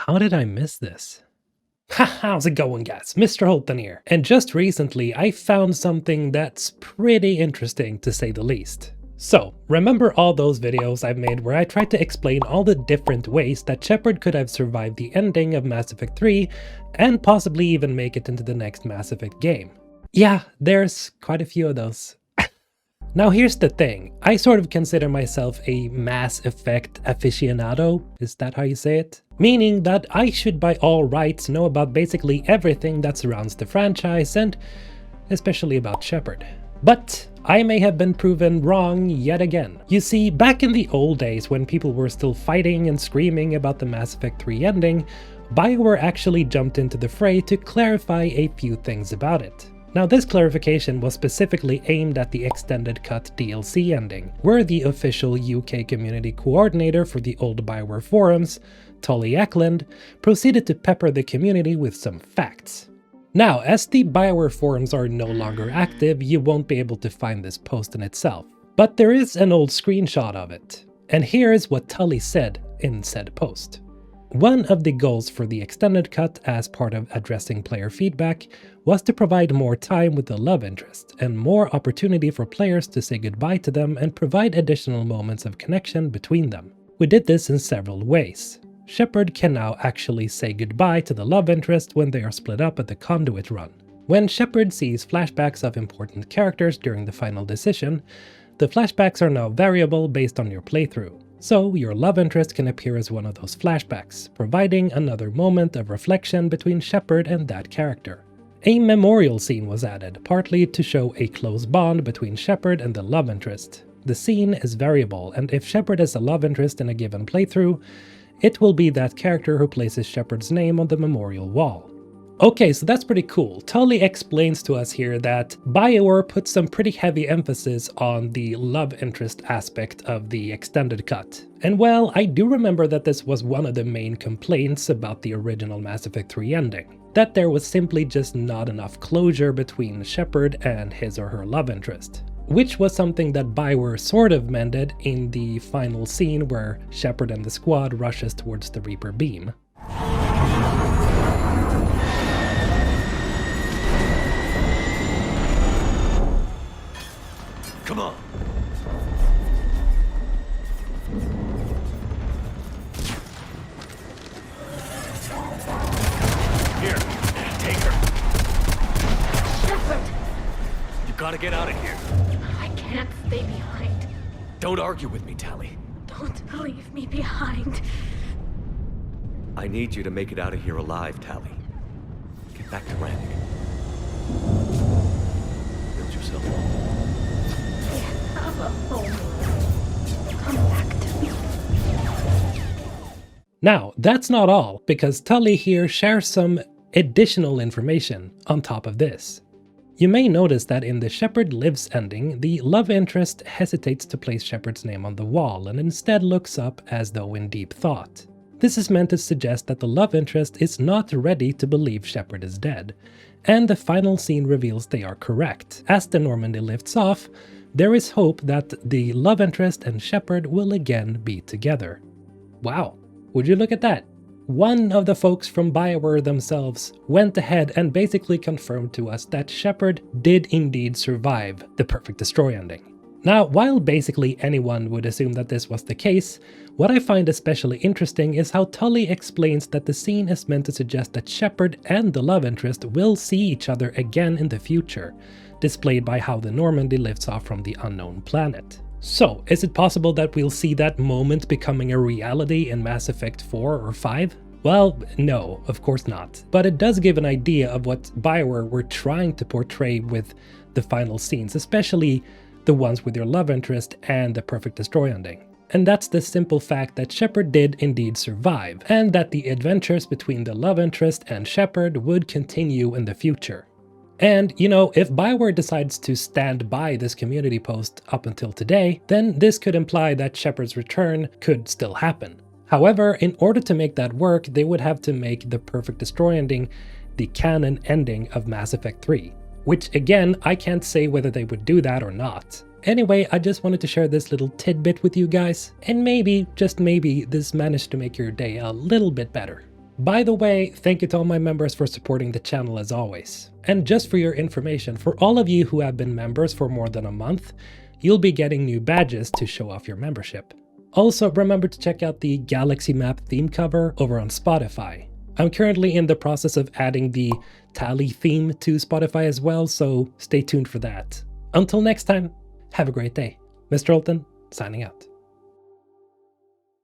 How did I miss this? How's it going, guys? MrHulthen here. And just recently I found something that's pretty interesting to say the least. So, remember all those videos I've made where I tried to explain all the different ways that Shepard could have survived the ending of Mass Effect 3 and possibly even make it into the next Mass Effect game? Yeah, there's quite a few of those. Now here's the thing, I sort of consider myself a Mass Effect aficionado, is that how you say it? Meaning that I should by all rights know about basically everything that surrounds the franchise and especially about Shepard. But I may have been proven wrong yet again. You see, back in the old days when people were still fighting and screaming about the Mass Effect 3 ending, Bioware actually jumped into the fray to clarify a few things about it. Now this clarification was specifically aimed at the extended cut DLC ending, where the official UK community coordinator for the old Bioware forums, Tully Eklund, proceeded to pepper the community with some facts. Now, as the Bioware forums are no longer active, you won't be able to find this post in itself, but there is an old screenshot of it, and here is what Tully said in said post. One of the goals for the extended cut as part of addressing player feedback was to provide more time with the love interest and more opportunity for players to say goodbye to them and provide additional moments of connection between them. We did this in several ways. Shepard can now actually say goodbye to the love interest when they are split up at the Conduit run. When Shepard sees flashbacks of important characters during the final decision, the flashbacks are now variable based on your playthrough. So your love interest can appear as one of those flashbacks, providing another moment of reflection between Shepard and that character. A memorial scene was added, partly to show a close bond between Shepard and the love interest. The scene is variable, and if Shepard has a love interest in a given playthrough, it will be that character who places Shepard's name on the memorial wall. Okay, so that's pretty cool. Tully explains to us here that Bioware put some pretty heavy emphasis on the love interest aspect of the extended cut. And well, I do remember that this was one of the main complaints about the original Mass Effect 3 ending. That there was simply just not enough closure between Shepard and his or her love interest. Which was something that Bioware sort of mended in the final scene where Shepard and the squad rushes towards the Reaper beam. Come on. Here, take her. Shepard! You gotta get out of here. I can't stay behind. Don't argue with me, Tali. Don't leave me behind. I need you to make it out of here alive, Tali. Get back to Rannick. Build yourself a home. Have a home. Come back to me. Now, that's not all, because Tully here shares some additional information on top of this. You may notice that in the Shepard Lives ending, the love interest hesitates to place Shepard's name on the wall and instead looks up as though in deep thought. This is meant to suggest that the love interest is not ready to believe Shepard is dead, and the final scene reveals they are correct. As the Normandy lifts off, there is hope that the love interest and Shepard will again be together. Wow, would you look at that? One of the folks from Bioware themselves went ahead and basically confirmed to us that Shepard did indeed survive the Perfect Destroy ending. Now, while basically anyone would assume that this was the case, what I find especially interesting is how Tully explains that the scene is meant to suggest that Shepard and the love interest will see each other again in the future, displayed by how the Normandy lifts off from the unknown planet. So, is it possible that we'll see that moment becoming a reality in Mass Effect 4 or 5? Well, no, of course not. But it does give an idea of what Bioware were trying to portray with the final scenes, especially the ones with your love interest and the Perfect Destroy ending. And that's the simple fact that Shepard did indeed survive, and that the adventures between the love interest and Shepard would continue in the future. And, you know, if Bioware decides to stand by this community post up until today, then this could imply that Shepard's return could still happen. However, in order to make that work, they would have to make the Perfect Destroy ending the canon ending of Mass Effect 3. Which again, I can't say whether they would do that or not. Anyway, I just wanted to share this little tidbit with you guys, and maybe, just maybe, this managed to make your day a little bit better. By the way, thank you to all my members for supporting the channel as always. And just for your information, for all of you who have been members for more than a month, you'll be getting new badges to show off your membership. Also, remember to check out the Galaxy Map theme cover over on Spotify. I'm currently in the process of adding the Tally theme to Spotify as well, so stay tuned for that. Until next time, have a great day. MrHulthen, signing out.